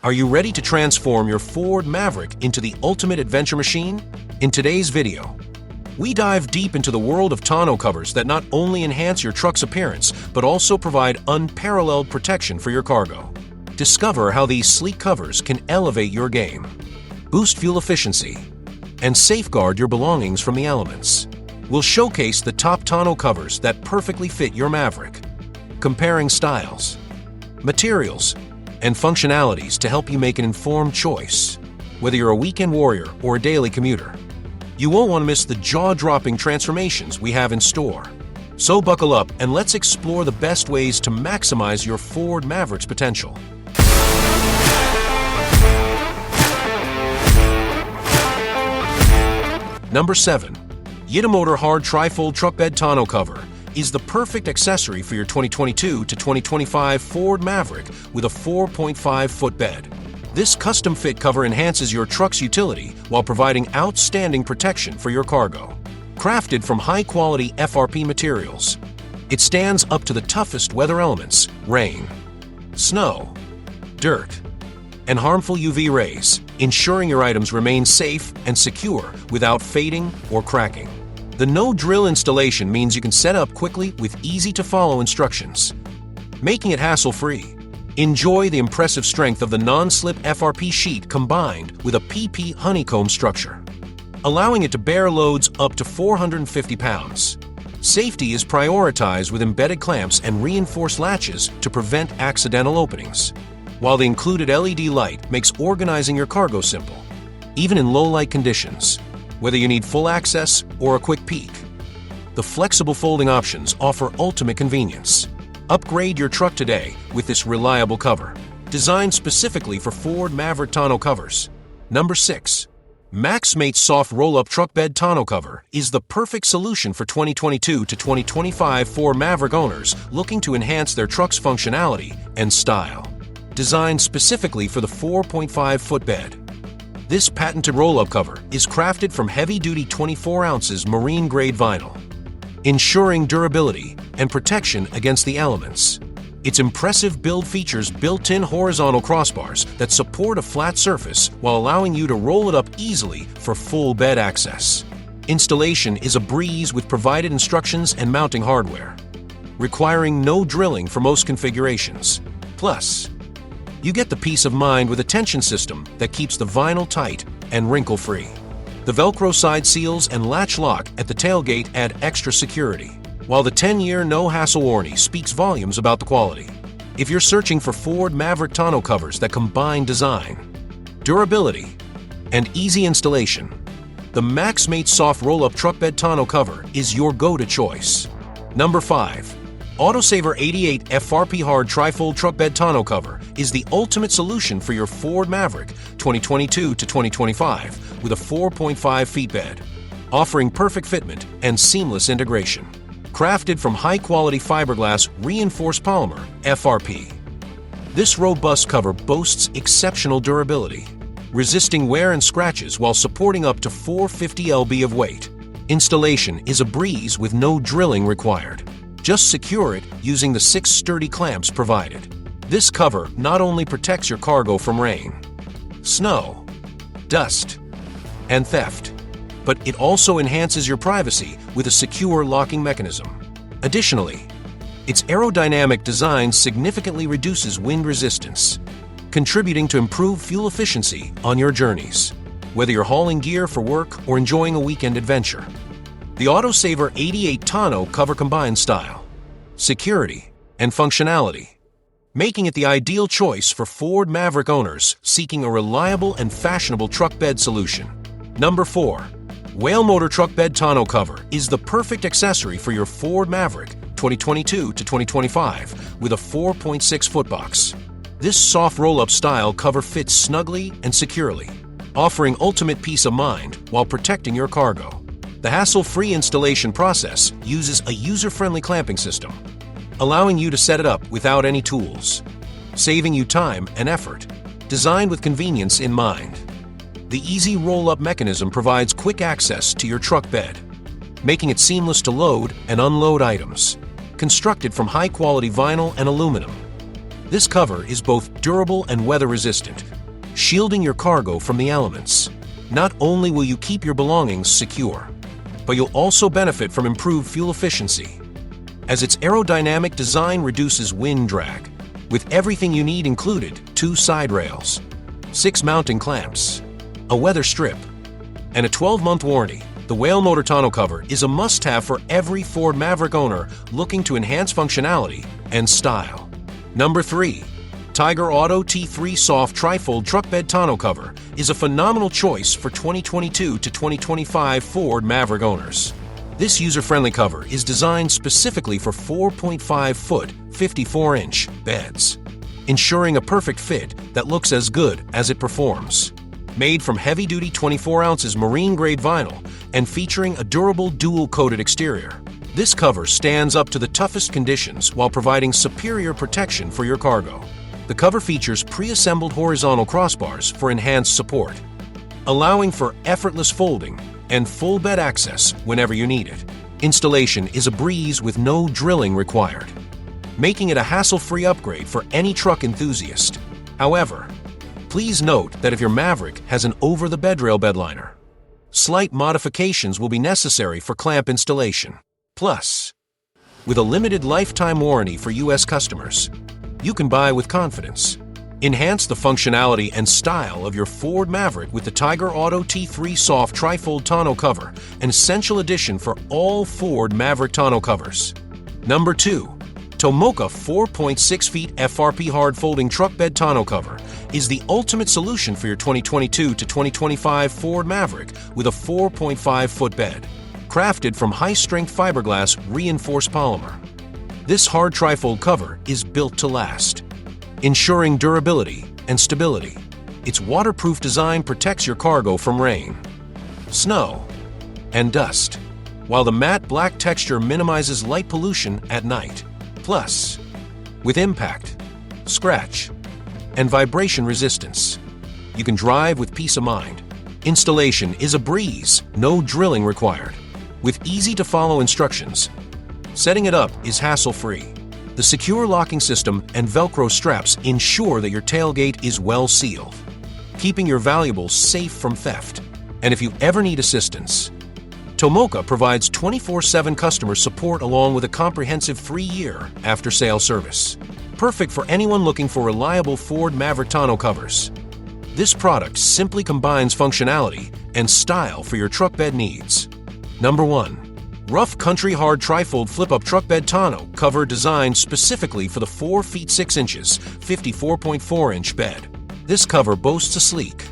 Are you ready to transform your Ford Maverick into the ultimate adventure machine? In today's video, we dive deep into the world of tonneau covers that not only enhance your truck's appearance, but also provide unparalleled protection for your cargo. Discover how these sleek covers can elevate your game, boost fuel efficiency, and safeguard your belongings from the elements. We'll showcase the top tonneau covers that perfectly fit your Maverick, comparing styles, materials, and functionalities to help you make an informed choice, whether you're a weekend warrior or a daily commuter. You won't want to miss the jaw-dropping transformations we have in store. So buckle up and let's explore the best ways to maximize your Ford Maverick's potential. Number 7. Yitamotor Hard Trifold Truck Bed Tonneau Cover is the perfect accessory for your 2022 to 2025 Ford Maverick with a 4.5-foot bed. This custom-fit cover enhances your truck's utility while providing outstanding protection for your cargo. Crafted from high-quality FRP materials, it stands up to the toughest weather elements: rain, snow, dirt, and harmful UV rays, ensuring your items remain safe and secure without fading or cracking. The no-drill installation means you can set up quickly with easy-to-follow instructions, making it hassle-free. Enjoy the impressive strength of the non-slip FRP sheet combined with a PP honeycomb structure, allowing it to bear loads up to 450 pounds. Safety is prioritized with embedded clamps and reinforced latches to prevent accidental openings, while the included LED light makes organizing your cargo simple, even in low-light conditions, whether you need full access or a quick peek. The flexible folding options offer ultimate convenience. Upgrade your truck today with this reliable cover, designed specifically for Ford Maverick tonneau covers. Number 6. Maxmate Soft Roll-Up Truck Bed Tonneau Cover is the perfect solution for 2022 to 2025 Ford Maverick owners looking to enhance their truck's functionality and style. Designed specifically for the 4.5-foot bed, this patented roll-up cover is crafted from heavy-duty 24 ounces marine-grade vinyl, ensuring durability and protection against the elements. Its impressive build features built-in horizontal crossbars that support a flat surface while allowing you to roll it up easily for full bed access. Installation is a breeze with provided instructions and mounting hardware, requiring no drilling for most configurations. Plus, you get the peace of mind with a tension system that keeps the vinyl tight and wrinkle-free. The Velcro side seals and latch lock at the tailgate add extra security, while the 10-year no-hassle warranty speaks volumes about the quality. If you're searching for Ford Maverick tonneau covers that combine design, durability, and easy installation, the Maxmate Soft Roll-Up Truck Bed Tonneau Cover is your go-to choice. Number 5. Autosaver 88 FRP Hard Trifold Truck Bed Tonneau Cover is the ultimate solution for your Ford Maverick 2022 to 2025 with a 4.5-feet bed, offering perfect fitment and seamless integration. Crafted from high-quality fiberglass reinforced polymer FRP, this robust cover boasts exceptional durability, resisting wear and scratches while supporting up to 450 lb of weight. Installation is a breeze with no drilling required. Just secure it using the 6 sturdy clamps provided. This cover not only protects your cargo from rain, snow, dust, and theft, but it also enhances your privacy with a secure locking mechanism. Additionally, its aerodynamic design significantly reduces wind resistance, contributing to improved fuel efficiency on your journeys, whether you're hauling gear for work or enjoying a weekend adventure. The Autosaver 88 tonneau cover combines style, security, and functionality, making it the ideal choice for Ford Maverick owners seeking a reliable and fashionable truck bed solution. Number 4. Whalemotor Truck Bed Tonneau Cover is the perfect accessory for your Ford Maverick 2022 to 2025 with a 4.6-foot box. This soft roll-up style cover fits snugly and securely, offering ultimate peace of mind while protecting your cargo. The hassle-free installation process uses a user-friendly clamping system, allowing you to set it up without any tools, saving you time and effort. Designed with convenience in mind, the easy roll-up mechanism provides quick access to your truck bed, making it seamless to load and unload items. Constructed from high-quality vinyl and aluminum, This cover is both durable and weather-resistant, shielding your cargo from the elements. Not only will you keep your belongings secure, but you'll also benefit from improved fuel efficiency, as its aerodynamic design reduces wind drag, with everything you need included: 2 side rails, 6 mounting clamps, a weather strip, and a 12-month warranty. The Whalemotor tonneau cover is a must-have for every Ford Maverick owner looking to enhance functionality and style. Number 3. Tyger Auto T3 Soft Trifold Truck Bed Tonneau Cover is a phenomenal choice for 2022 to 2025 Ford Maverick owners. This user-friendly cover is designed specifically for 4.5-foot, 54-inch beds, ensuring a perfect fit that looks as good as it performs. Made from heavy-duty 24 ounces marine-grade vinyl and featuring a durable dual-coated exterior, this cover stands up to the toughest conditions while providing superior protection for your cargo. The cover features pre-assembled horizontal crossbars for enhanced support, allowing for effortless folding and full bed access whenever you need it. Installation is a breeze with no drilling required, making it a hassle-free upgrade for any truck enthusiast. However, please note that if your Maverick has an over-the-bedrail bedliner, slight modifications will be necessary for clamp installation. Plus, with a limited lifetime warranty for U.S. customers, you can buy with confidence. Enhance the functionality and style of your Ford Maverick with the Tyger Auto T3 Soft Trifold Tonneau Cover, an essential addition for all Ford Maverick tonneau covers. Number 2. Tomoka 4.6 feet FRP Hard Folding Truck Bed Tonneau Cover is the ultimate solution for your 2022 to 2025 Ford Maverick with a 4.5-foot bed, crafted from high-strength fiberglass reinforced polymer. This hard trifold cover is built to last, ensuring durability and stability. Its waterproof design protects your cargo from rain, snow, and dust, while the matte black texture minimizes light pollution at night. Plus, with impact, scratch, and vibration resistance, you can drive with peace of mind. Installation is a breeze, no drilling required. With easy-to-follow instructions, setting it up is hassle-free. The secure locking system and Velcro straps ensure that your tailgate is well sealed, keeping your valuables safe from theft. And if you ever need assistance, Tomoka provides 24/7 customer support along with a comprehensive 3-year after-sale service. Perfect for anyone looking for reliable Ford Maverick tonneau covers. This product simply combines functionality and style for your truck bed needs. Number 1. Rough Country Hard Trifold Flip-Up Truck Bed Tonneau Cover designed specifically for the 4 feet 6 inches, 54.4-inch bed. This cover boasts a sleek,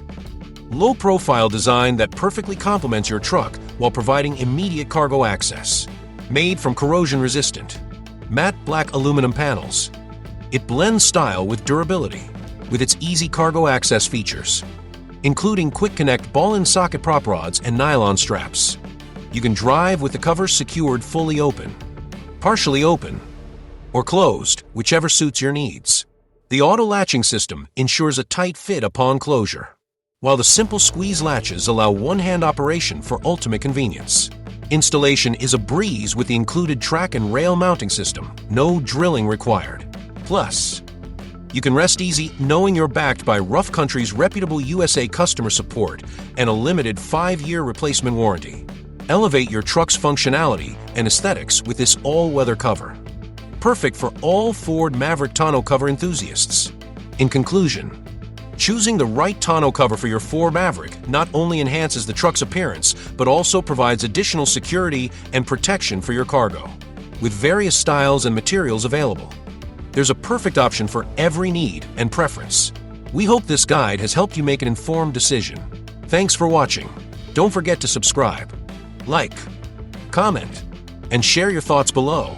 low-profile design that perfectly complements your truck while providing immediate cargo access. Made from corrosion-resistant, matte black aluminum panels, it blends style with durability with its easy cargo access features, including quick-connect ball-and-socket prop rods and nylon straps. You can drive with the cover secured fully open, partially open, or closed, whichever suits your needs. The auto-latching system ensures a tight fit upon closure, while the simple squeeze latches allow one-hand operation for ultimate convenience. Installation is a breeze with the included track and rail mounting system, no drilling required. Plus, you can rest easy knowing you're backed by Rough Country's reputable USA customer support and a limited 5-year replacement warranty. Elevate your truck's functionality and aesthetics with this all-weather cover. Perfect for all Ford Maverick tonneau cover enthusiasts. In conclusion, choosing the right tonneau cover for your Ford Maverick not only enhances the truck's appearance, but also provides additional security and protection for your cargo. With various styles and materials available, there's a perfect option for every need and preference. We hope this guide has helped you make an informed decision. Thanks for watching. Don't forget to subscribe, like, comment, and share your thoughts below.